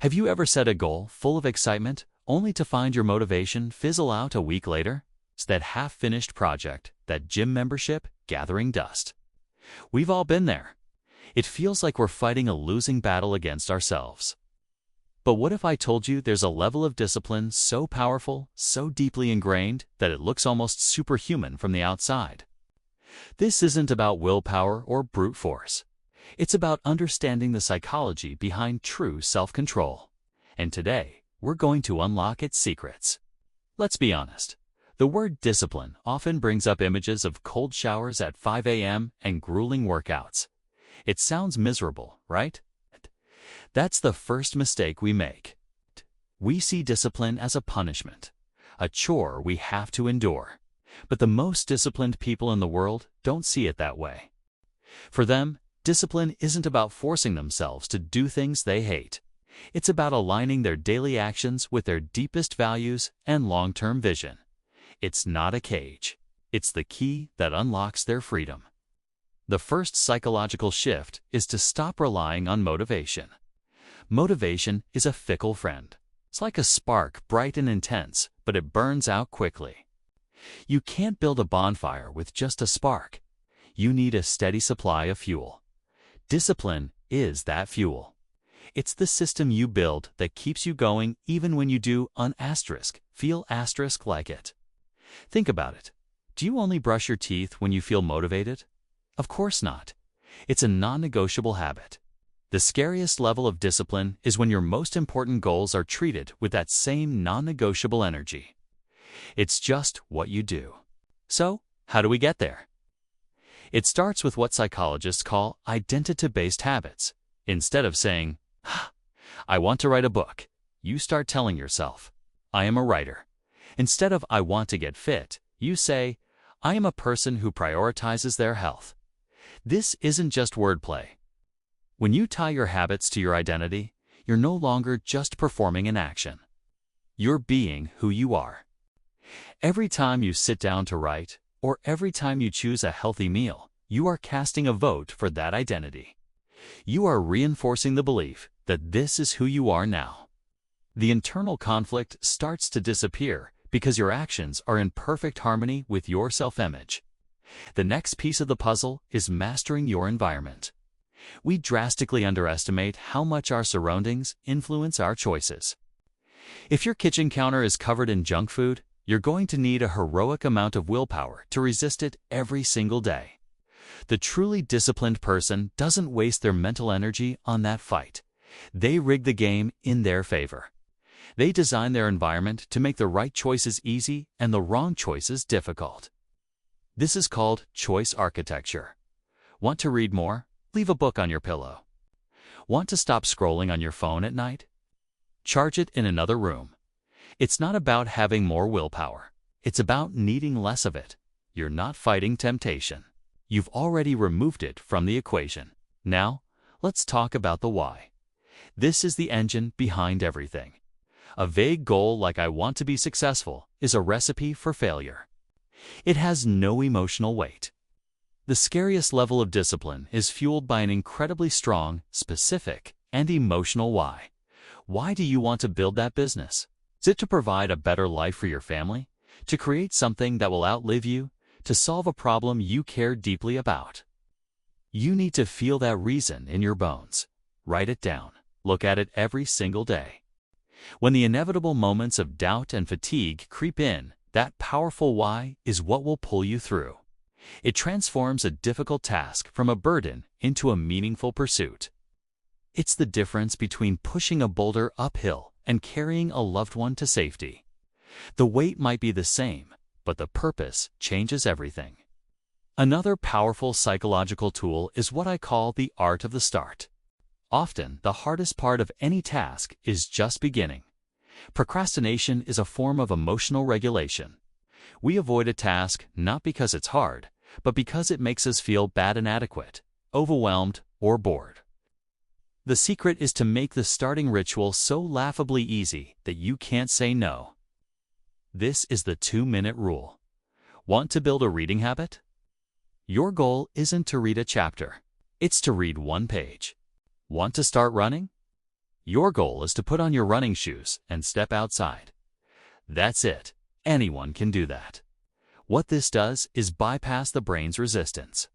Have you ever set a goal full of excitement only to find your motivation fizzle out a week later? It's that half-finished project, that gym membership gathering dust. We've all been there. It feels like we're fighting a losing battle against ourselves. But what if I told you there's a level of discipline so powerful, so deeply ingrained, that it looks almost superhuman from the outside? This isn't about willpower or brute force. It's about understanding the psychology behind true self-control. And today, we're going to unlock its secrets. Let's be honest. The word discipline often brings up images of cold showers at 5 a.m. and grueling workouts. It sounds miserable, right? That's the first mistake we make. We see discipline as a punishment, a chore we have to endure. But the most disciplined people in the world don't see it that way. For them, discipline isn't about forcing themselves to do things they hate. It's about aligning their daily actions with their deepest values and long-term vision. It's not a cage. It's the key that unlocks their freedom. The first psychological shift is to stop relying on motivation. Motivation is a fickle friend. It's like a spark, bright and intense, but it burns out quickly. You can't build a bonfire with just a spark. You need a steady supply of fuel. Discipline is that fuel. It's the system you build that keeps you going even when you do feel like it. Think about it. Do you only brush your teeth when you feel motivated? Of course not. It's a non-negotiable habit. The scariest level of discipline is when your most important goals are treated with that same non-negotiable energy. It's just what you do. So, how do we get there? It starts with what psychologists call identity-based habits. Instead of saying, I want to write a book, you start telling yourself, I am a writer. Instead of I want to get fit, you say, I am a person who prioritizes their health. This isn't just wordplay. When you tie your habits to your identity, you're no longer just performing an action. You're being who you are. Every time you sit down to write, or every time you choose a healthy meal, you are casting a vote for that identity. You are reinforcing the belief that this is who you are now. The internal conflict starts to disappear because your actions are in perfect harmony with your self-image. The next piece of the puzzle is mastering your environment. We drastically underestimate how much our surroundings influence our choices. If your kitchen counter is covered in junk food, you're going to need a heroic amount of willpower to resist it every single day. The truly disciplined person doesn't waste their mental energy on that fight. They rig the game in their favor. They design their environment to make the right choices easy and the wrong choices difficult. This is called choice architecture. Want to read more? Leave a book on your pillow. Want to stop scrolling on your phone at night? Charge it in another room. It's not about having more willpower. It's about needing less of it. You're not fighting temptation. You've already removed it from the equation. Now, let's talk about the why. This is the engine behind everything. A vague goal like I want to be successful is a recipe for failure. It has no emotional weight. The scariest level of discipline is fueled by an incredibly strong, specific, and emotional why. Why do you want to build that business? Is it to provide a better life for your family? To create something that will outlive you? To solve a problem you care deeply about? You need to feel that reason in your bones. Write it down. Look at it every single day. When the inevitable moments of doubt and fatigue creep in, that powerful why is what will pull you through. It transforms a difficult task from a burden into a meaningful pursuit. It's the difference between pushing a boulder uphill and carrying a loved one to safety. The weight might be the same, but the purpose changes everything. Another powerful psychological tool is what I call the art of the start. Often, the hardest part of any task is just beginning. Procrastination is a form of emotional regulation. We avoid a task not because it's hard, but because it makes us feel bad, inadequate, overwhelmed, or bored. The secret is to make the starting ritual so laughably easy that you can't say no. This is the 2-minute rule. Want to build a reading habit? Your goal isn't to read a chapter. It's to read one page. Want to start running? Your goal is to put on your running shoes and step outside. That's it. Anyone can do that. What this does is bypass the brain's resistance.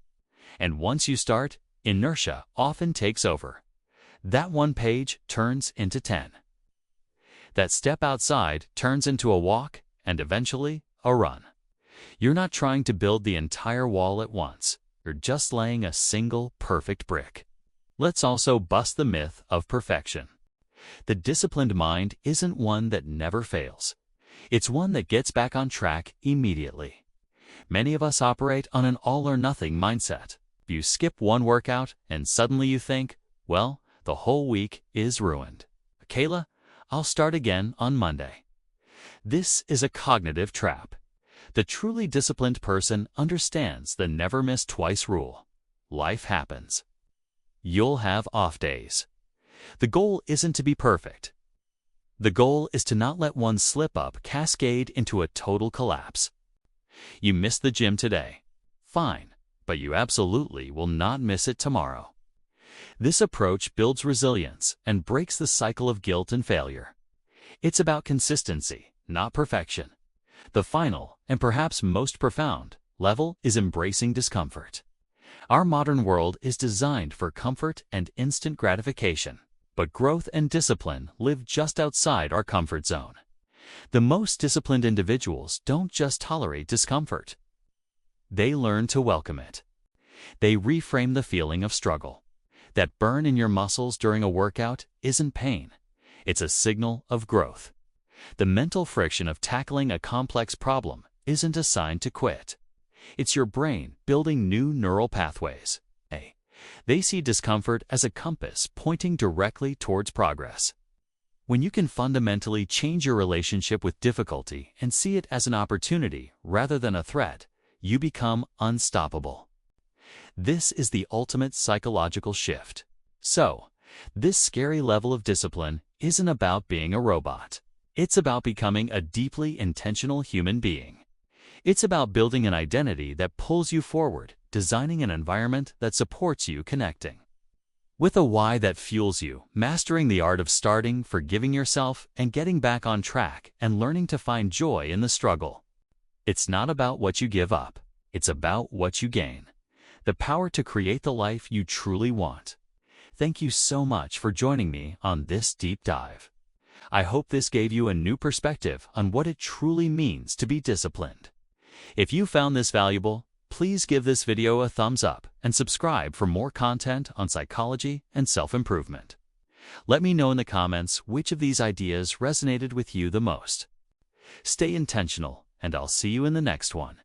And once you start, inertia often takes over. That one page turns into 10. That step outside turns into a walk and eventually a run. You're not trying to build the entire wall at once. You're just laying a single perfect brick. Let's also bust the myth of perfection. The disciplined mind isn't one that never fails. It's one that gets back on track immediately. Many of us operate on an all-or-nothing mindset. You skip one workout and suddenly you think, well, the whole week is ruined. Kayla, I'll start again on Monday. This is a cognitive trap. The truly disciplined person understands the never miss twice rule. Life happens. You'll have off days. The goal isn't to be perfect. The goal is to not let one slip-up cascade into a total collapse. You missed the gym today. Fine, but you absolutely will not miss it tomorrow. This approach builds resilience and breaks the cycle of guilt and failure. It's about consistency, not perfection. The final, and perhaps most profound, level is embracing discomfort. Our modern world is designed for comfort and instant gratification, but growth and discipline live just outside our comfort zone. The most disciplined individuals don't just tolerate discomfort. They learn to welcome it. They reframe the feeling of struggle. That burn in your muscles during a workout isn't pain. It's a signal of growth. The mental friction of tackling a complex problem isn't a sign to quit. It's your brain building new neural pathways. They see discomfort as a compass pointing directly towards progress. When you can fundamentally change your relationship with difficulty and see it as an opportunity rather than a threat, you become unstoppable. This is the ultimate psychological shift. So, this scary level of discipline isn't about being a robot. It's about becoming a deeply intentional human being. It's about building an identity that pulls you forward, designing an environment that supports you connecting. With a why that fuels you, mastering the art of starting, forgiving yourself, and getting back on track, and learning to find joy in the struggle. It's not about what you give up. It's about what you gain. The power to create the life you truly want. Thank you so much for joining me on this deep dive. I hope this gave you a new perspective on what it truly means to be disciplined. If you found this valuable, please give this video a thumbs up and subscribe for more content on psychology and self-improvement. Let me know in the comments which of these ideas resonated with you the most. Stay intentional, and I'll see you in the next one.